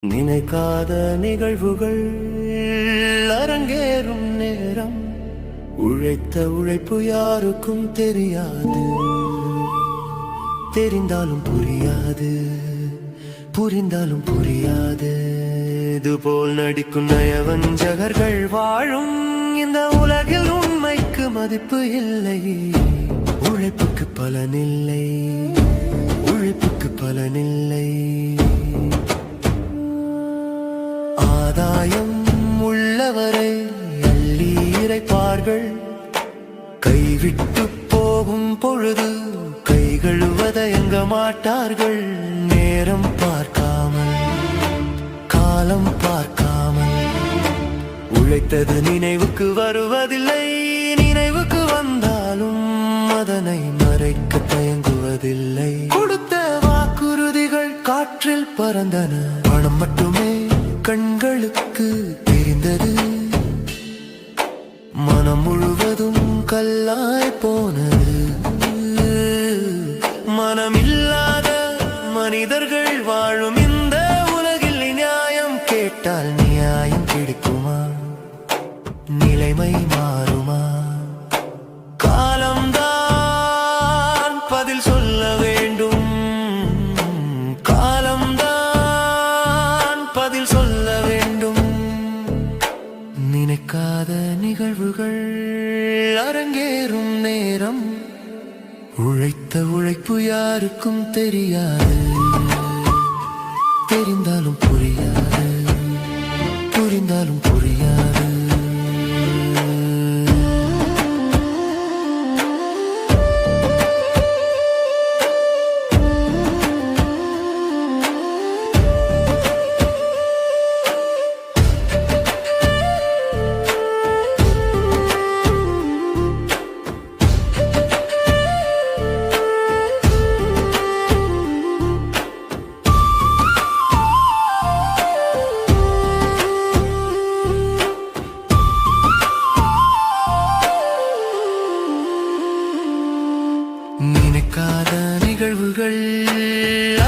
நினைக்காத நிகழ்வுகள் அரங்கேறும் நேரம், உழைத்த உழைப்பு யாருக்கும் தெரியாது. தெரிந்தாலும் புரியாது, புரிந்தாலும் புரியாது. இதுபோல் நடிக்கும் நயவஞ்சகர்கள் வாழும் இந்த உலகில் உண்மைக்கு மதிப்பு இல்லை. உழைப்புக்கு பலனில்லை, உழைப்புக்கு பலனில்லை. ஆதாயம் உள்ளவரை அள்ளி இறைப்பார்கள், கைவிட்டு போகும் பொழுது கைகள் வதயங்க மாட்டார்கள். நேரம் பார்க்காமல், காலம் பார்க்காமல், உழைத்தது நினைவுக்கு வருவதில்லை. நினைவுக்கு வந்தாலும் அதனை மறைக்க தயங்குவதில்லை. கொடுத்த வாக்குறுதிகள் காற்றில் பறந்தன, பணம் மட்டுமே கண்களுக்கு தெரிந்தது. மனம் முழுவதும் கல்லாய் போனது. மனமில்லாத மனிதர்கள் வாழும் இந்த உலகில் நியாயம் கேட்டால் நியாயம் கிடைக்குமா? நிலைமை மாறுமா? காலம்தான் பதில் சொல்ல வேண்டும். காலம்தான் பதில் சொல்ல வேண்டும். நினைக்காத நிகழ்வுகள் அரங்கேறும் நேரம், உழைத்த உழைப்பு யாருக்கும் தெரியாது. தெரிந்தாலும் புரியாது, புரிந்தாலும் புரியாது. நினைக்காத நிகழ்வுகள்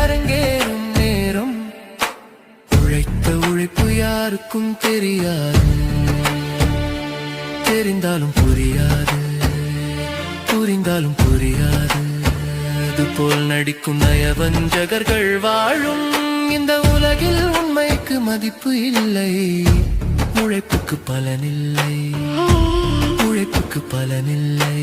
அரங்கேறும் நேரம், உழைத்த உழைப்பு யாருக்கும் தெரியாது. தெரிந்தாலும் புரியாது, புரிந்தாலும் புரியாது. இதுபோல் நடிக்கும் நயவஞ்சகர்கள் வாழும் இந்த உலகில் உண்மைக்கு மதிப்பு இல்லை. உழைப்புக்கு பலனில்லை, உழைப்புக்கு பலனில்லை.